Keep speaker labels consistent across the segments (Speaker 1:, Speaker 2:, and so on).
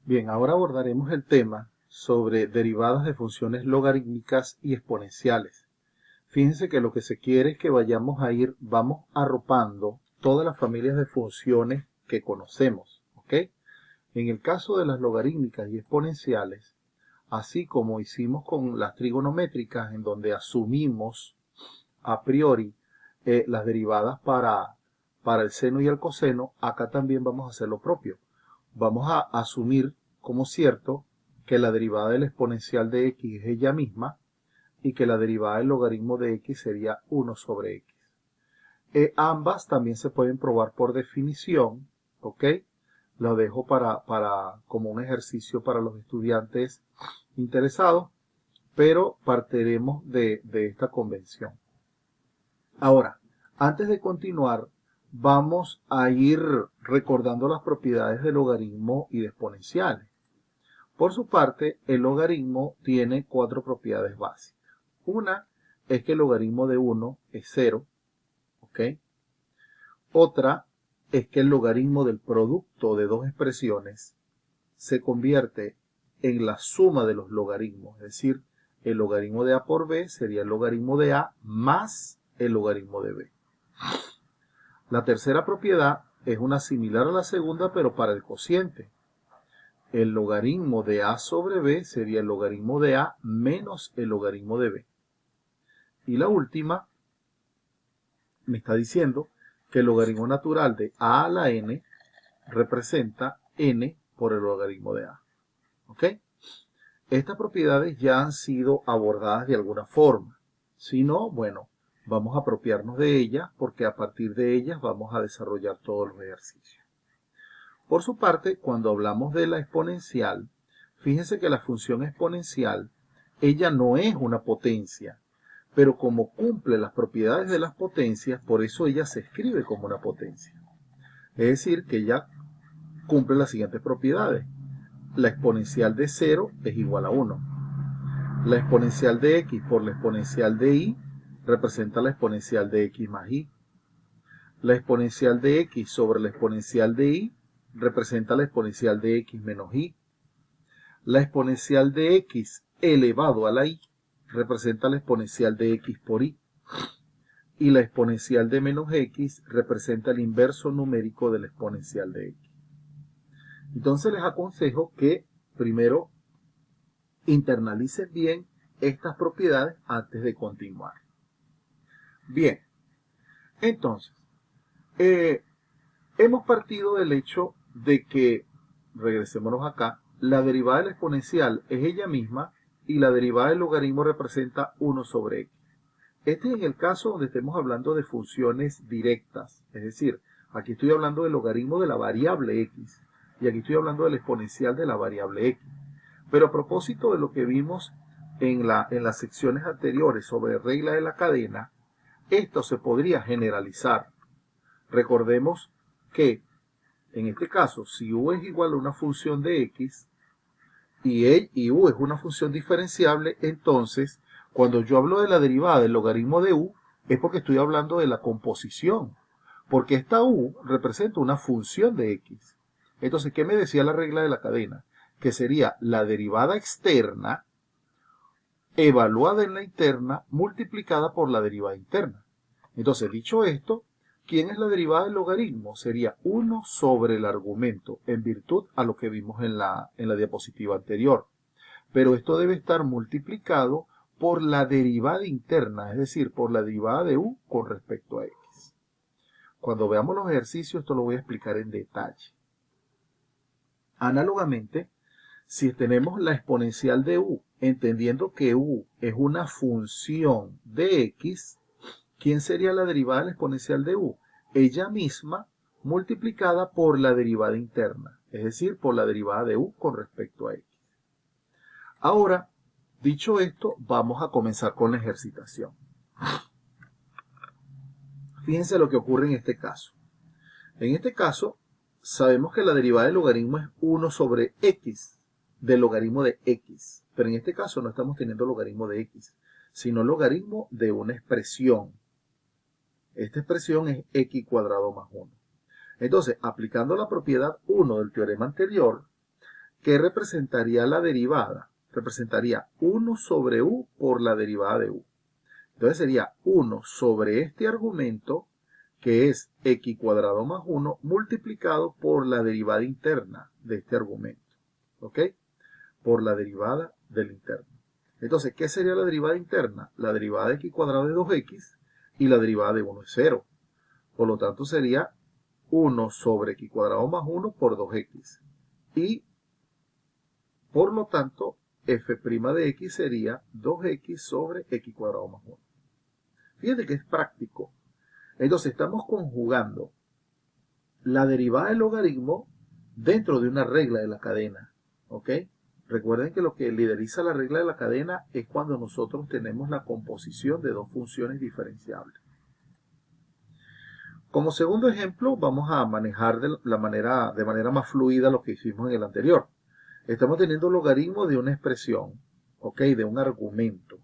Speaker 1: Bien, ahora abordaremos el tema sobre derivadas de funciones logarítmicas y exponenciales. Fíjense que lo que se quiere es que vamos arropando todas las familias de funciones que conocemos, ¿ok? En el caso de las logarítmicas y exponenciales, así como hicimos con las trigonométricas, en donde asumimos a priori las derivadas para el seno y el coseno, acá también vamos a hacer lo propio. Vamos a asumir como cierto que la derivada del exponencial de x es ella misma y que la derivada del logaritmo de x sería 1 sobre x. Ambas también se pueden probar por definición, ¿ok? Lo dejo como un ejercicio para los estudiantes interesados, pero partiremos de esta convención. Ahora, antes de continuar, vamos a ir recordando las propiedades del logaritmo y de exponenciales. Por su parte, el logaritmo tiene 4 propiedades básicas. Una es que el logaritmo de 1 es 0, ¿ok? Otra es que el logaritmo del producto de dos expresiones se convierte en la suma de los logaritmos, es decir, el logaritmo de a por b sería el logaritmo de a más el logaritmo de b. La tercera propiedad es una similar a la segunda, pero para el cociente. El logaritmo de a sobre b sería el logaritmo de a menos el logaritmo de b. Y la última me está diciendo que el logaritmo natural de a la n representa n por el logaritmo de a. ¿Ok? Estas propiedades ya han sido abordadas de alguna forma. Si no, bueno, vamos a apropiarnos de ellas porque a partir de ellas vamos a desarrollar todos los ejercicios. Por su parte, cuando hablamos de la exponencial, fíjense que la función exponencial, ella no es una potencia, pero como cumple las propiedades de las potencias, por eso ella se escribe como una potencia. Es decir, que ella cumple las siguientes propiedades. La exponencial de 0 es igual a 1. La exponencial de x por la exponencial de y representa la exponencial de x más y. La exponencial de x sobre la exponencial de y representa la exponencial de x menos y. La exponencial de x elevado a la y representa la exponencial de x por y. Y la exponencial de menos x representa el inverso numérico de la exponencial de x. Entonces les aconsejo que primero internalicen bien estas propiedades antes de continuar. Bien, entonces, hemos partido del hecho de que, regresémonos acá, la derivada de la exponencial es ella misma y la derivada del logaritmo representa 1 sobre x. Este es el caso donde estemos hablando de funciones directas, es decir, aquí estoy hablando del logaritmo de la variable x y aquí estoy hablando del exponencial de la variable x. Pero a propósito de lo que vimos en las secciones anteriores sobre regla de la cadena, esto se podría generalizar. Recordemos que, en este caso, si u es igual a una función de x y u es una función diferenciable, entonces, cuando yo hablo de la derivada del logaritmo de u, es porque estoy hablando de la composición, porque esta u representa una función de x. Entonces, ¿qué me decía la regla de la cadena? Que sería la derivada externa evaluada en la interna multiplicada por la derivada interna. Entonces, dicho esto, ¿quién es la derivada del logaritmo? Sería 1 sobre el argumento, en virtud a lo que vimos en la diapositiva anterior. Pero esto debe estar multiplicado por la derivada interna, es decir, por la derivada de u con respecto a x. Cuando veamos los ejercicios, esto lo voy a explicar en detalle. Análogamente, si tenemos la exponencial de u, entendiendo que u es una función de x, ¿quién sería la derivada de la exponencial de u? Ella misma multiplicada por la derivada interna, es decir, por la derivada de u con respecto a x. Ahora, dicho esto, vamos a comenzar con la ejercitación. Fíjense lo que ocurre en este caso. En este caso, sabemos que la derivada del logaritmo es 1 sobre x, del logaritmo de x. Pero en este caso no estamos teniendo logaritmo de x, sino logaritmo de una expresión. Esta expresión es x cuadrado más 1. Entonces, aplicando la propiedad 1 del teorema anterior, ¿qué representaría la derivada? Representaría 1 sobre u por la derivada de u. Entonces sería 1 sobre este argumento, que es x cuadrado más 1, multiplicado por la derivada interna de este argumento. ¿Ok? Por la derivada del interno. Entonces, ¿qué sería la derivada interna? La derivada de x cuadrado es 2x y la derivada de 1 es 0. Por lo tanto, sería 1 sobre x cuadrado más 1 por 2x. Y, por lo tanto, f' de x sería 2x sobre x cuadrado más 1. Fíjate que es práctico. Entonces, estamos conjugando la derivada del logaritmo dentro de una regla de la cadena. ¿Ok? Recuerden que lo que lideriza la regla de la cadena es cuando nosotros tenemos la composición de dos funciones diferenciables. Como segundo ejemplo, vamos a manejar de manera más fluida lo que hicimos en el anterior. Estamos teniendo logaritmo de una expresión, ¿ok? De un argumento.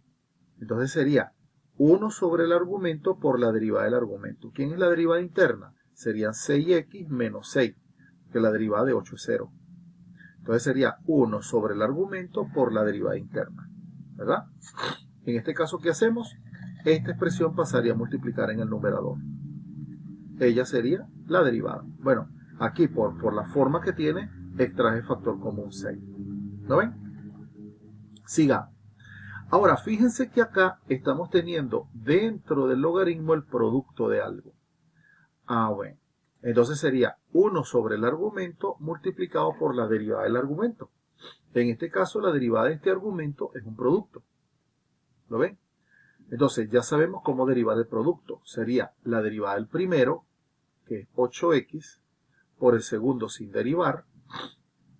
Speaker 1: Entonces sería 1 sobre el argumento por la derivada del argumento. ¿Quién es la derivada interna? Serían 6x menos 6, que la derivada de 8 es 0. Entonces sería 1 sobre el argumento por la derivada interna, ¿verdad? En este caso, ¿qué hacemos? Esta expresión pasaría a multiplicar en el numerador. Ella sería la derivada. Bueno, aquí por la forma que tiene, extraje factor común 6. ¿Lo ven? Sigamos. Ahora, fíjense que acá estamos teniendo dentro del logaritmo el producto de algo. Bueno. Entonces sería 1 sobre el argumento multiplicado por la derivada del argumento. En este caso, la derivada de este argumento es un producto. ¿Lo ven? Entonces, ya sabemos cómo derivar el producto. Sería la derivada del primero, que es 8x, por el segundo sin derivar,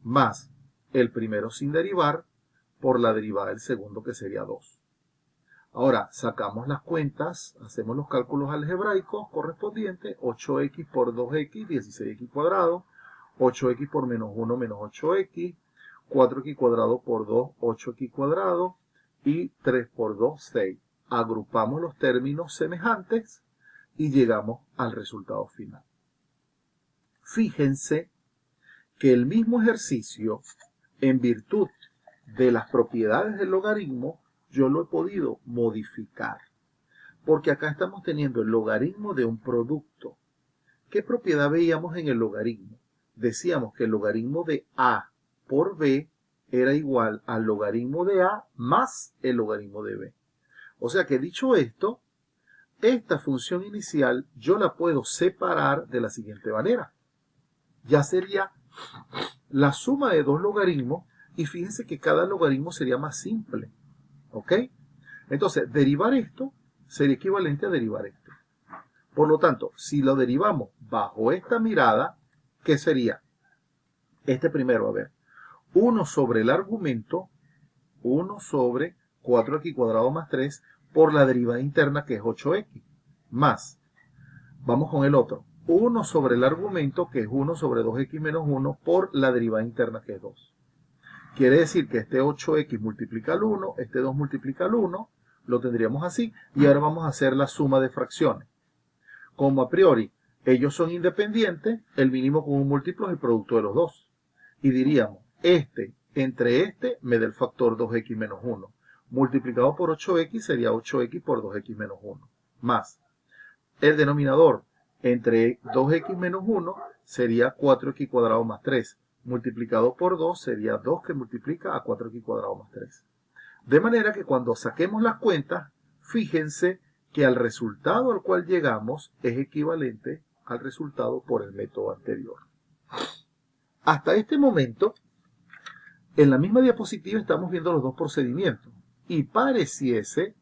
Speaker 1: más el primero sin derivar, por la derivada del segundo, que sería 2. Ahora, sacamos las cuentas, hacemos los cálculos algebraicos correspondientes. 8x por 2x, 16x cuadrado. 8x por menos 1, menos 8x. 4x cuadrado por 2, 8x cuadrado. Y 3 por 2, 6. Agrupamos los términos semejantes y llegamos al resultado final. Fíjense que el mismo ejercicio, en virtud de las propiedades del logaritmo, yo lo he podido modificar. Porque acá estamos teniendo el logaritmo de un producto. ¿Qué propiedad veíamos en el logaritmo? Decíamos que el logaritmo de A por B era igual al logaritmo de A más el logaritmo de B. O sea que dicho esto, esta función inicial yo la puedo separar de la siguiente manera. Ya sería la suma de dos logaritmos y fíjense que cada logaritmo sería más simple. ¿Ok? Entonces, derivar esto sería equivalente a derivar esto. Por lo tanto, si lo derivamos bajo esta mirada, ¿qué sería? Este primero, a ver, 1 sobre el argumento, 1 sobre 4x cuadrado más 3 por la derivada interna que es 8x, más, vamos con el otro, 1 sobre el argumento que es 1 sobre 2x menos 1 por la derivada interna que es 2. Quiere decir que este 8x multiplica al 1, este 2 multiplica al 1, lo tendríamos así, y ahora vamos a hacer la suma de fracciones. Como a priori ellos son independientes, el mínimo común múltiplo es el producto de los dos. Y diríamos, este entre este me da el factor 2x menos 1. Multiplicado por 8x sería 8x por 2x menos 1. Más el denominador entre 2x menos 1 sería 4x cuadrado más 3. Multiplicado por 2 sería 2 que multiplica a 4x cuadrado más 3. De manera que cuando saquemos las cuentas, fíjense que al resultado al cual llegamos es equivalente al resultado por el método anterior. Hasta este momento, en la misma diapositiva estamos viendo los dos procedimientos y pareciese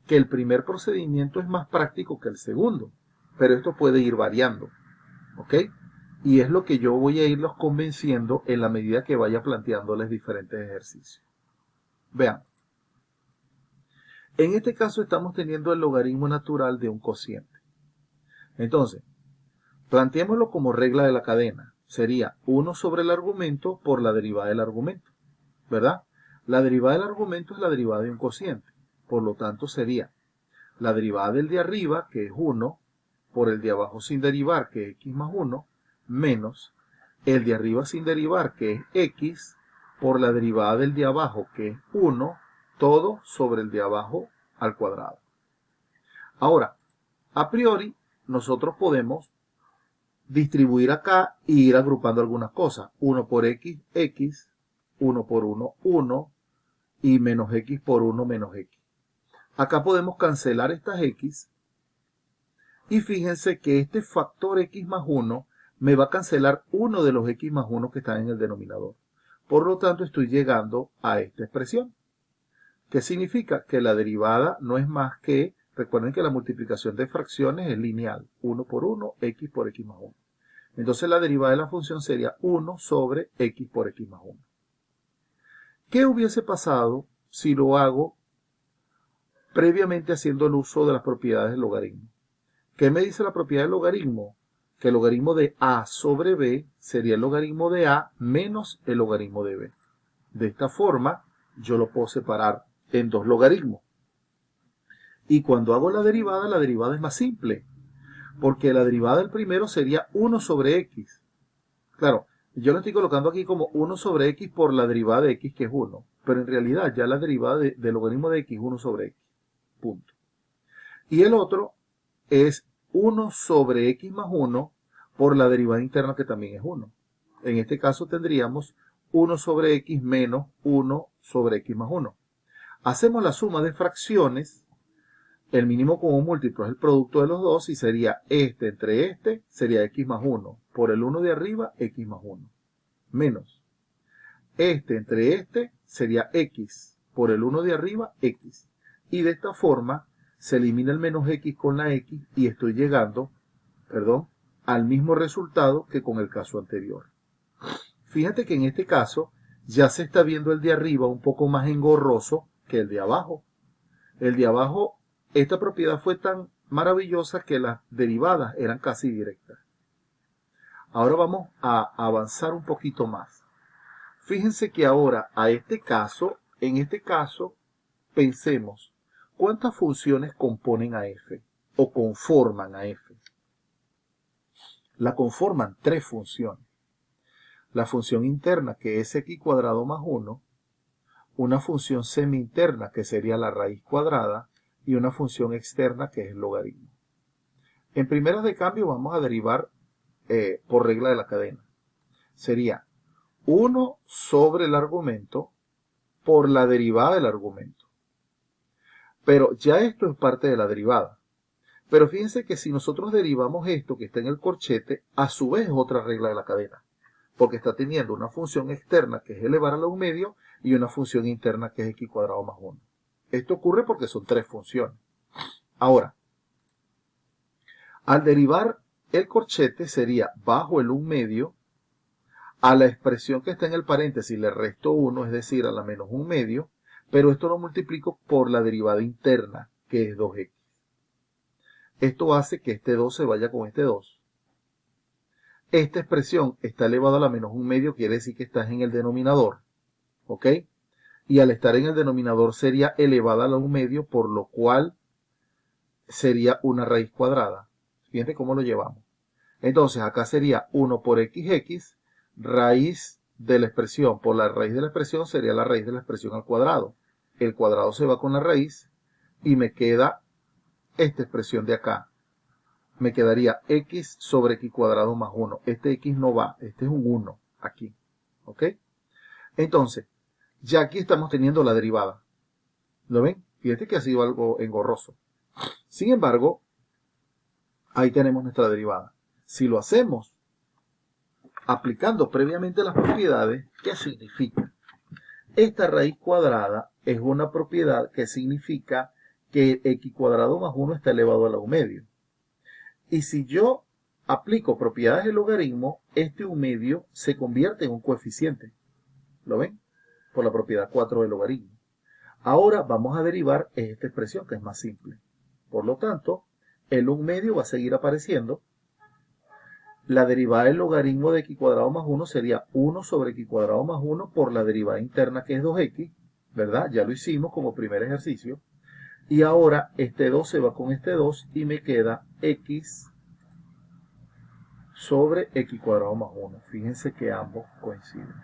Speaker 1: que el primer procedimiento es más práctico que el segundo, pero esto puede ir variando, ¿ok? Y es lo que yo voy a irlos convenciendo en la medida que vaya planteándoles diferentes ejercicios. Vean. En este caso estamos teniendo el logaritmo natural de un cociente. Entonces, planteémoslo como regla de la cadena. Sería 1 sobre el argumento por la derivada del argumento, ¿verdad? La derivada del argumento es la derivada de un cociente. Por lo tanto, sería la derivada del de arriba, que es 1, por el de abajo sin derivar, que es x más 1, menos el de arriba sin derivar, que es x, por la derivada del de abajo, que es 1, todo sobre el de abajo al cuadrado. Ahora, a priori, nosotros podemos distribuir acá e ir agrupando algunas cosas. 1 por x, x, 1 por 1, 1, y menos x por 1, menos x. Acá podemos cancelar estas x, y fíjense que este factor x más 1 me va a cancelar uno de los x más 1 que están en el denominador. Por lo tanto, estoy llegando a esta expresión. ¿Qué significa? Que la derivada no es más que, recuerden que la multiplicación de fracciones es lineal, 1 por 1, x por x más 1. Entonces la derivada de la función sería 1 sobre x por x más 1. ¿Qué hubiese pasado si lo hago previamente haciendo el uso de las propiedades del logaritmo? ¿Qué me dice la propiedad del logaritmo? Que el logaritmo de a sobre b sería el logaritmo de a menos el logaritmo de b. De esta forma, yo lo puedo separar en dos logaritmos. Y cuando hago la derivada es más simple, porque la derivada del primero sería 1 sobre x. Claro, yo lo estoy colocando aquí como 1 sobre x por la derivada de x, que es 1. Pero en realidad ya la derivada del logaritmo de x es 1 sobre x. Punto. Y el otro es 1 sobre x más 1 por la derivada interna, que también es 1. En este caso tendríamos 1 sobre x menos 1 sobre x más 1. Hacemos la suma de fracciones, el mínimo común múltiplo es el producto de los dos, y sería este entre este, sería x más 1, por el 1 de arriba, x más 1, menos este entre este, sería x, por el 1 de arriba, x. Y de esta forma, se elimina el menos x con la x, y estoy llegando, al mismo resultado que con el caso anterior. Fíjate que en este caso, ya se está viendo el de arriba un poco más engorroso que el de abajo. El de abajo, esta propiedad fue tan maravillosa que las derivadas eran casi directas. Ahora vamos a avanzar un poquito más. Fíjense que ahora en este caso, pensemos, ¿cuántas funciones componen a f o conforman a f? La conforman 3 funciones. La función interna, que es x cuadrado más 1, una función semi-interna, que sería la raíz cuadrada, y una función externa, que es el logaritmo. En primeras de cambio vamos a derivar por regla de la cadena. Sería 1 sobre el argumento por la derivada del argumento. Pero ya esto es parte de la derivada. Pero fíjense que si nosotros derivamos esto que está en el corchete, a su vez es otra regla de la cadena, porque está teniendo una función externa, que es elevar a la 1 medio, y una función interna, que es x cuadrado más 1. Esto ocurre porque son 3 funciones. Ahora, al derivar el corchete sería bajo el 1 medio, a la expresión que está en el paréntesis le resto 1, es decir, a la menos 1 medio, pero esto lo multiplico por la derivada interna, que es 2x. Esto hace que este 2 se vaya con este 2. Esta expresión está elevada a la menos 1 medio, quiere decir que está en el denominador. ¿Ok? Y al estar en el denominador sería elevada a la 1 medio, por lo cual sería una raíz cuadrada. Fíjense cómo lo llevamos. Entonces acá sería 1 por xx, raíz de la expresión por la raíz de la expresión sería la raíz de la expresión al cuadrado. El cuadrado se va con la raíz y me queda esta expresión de acá. Me quedaría x sobre x cuadrado más 1. Este x no va, este es un 1 aquí. ¿Ok? Entonces, ya aquí estamos teniendo la derivada. ¿Lo ven? Fíjate que ha sido algo engorroso. Sin embargo, ahí tenemos nuestra derivada. Si lo hacemos aplicando previamente las propiedades, ¿qué significa? Esta raíz cuadrada es una propiedad que significa que x cuadrado más 1 está elevado a la 1 medio. Y si yo aplico propiedades del logaritmo, este 1 medio se convierte en un coeficiente. ¿Lo ven? Por la propiedad 4 del logaritmo. Ahora vamos a derivar esta expresión, que es más simple. Por lo tanto, el 1 medio va a seguir apareciendo. La derivada del logaritmo de x cuadrado más 1 sería 1 sobre x cuadrado más 1 por la derivada interna, que es 2x, ¿verdad? Ya lo hicimos como primer ejercicio. Y ahora este 2 se va con este 2 y me queda x sobre x cuadrado más 1. Fíjense que ambos coinciden.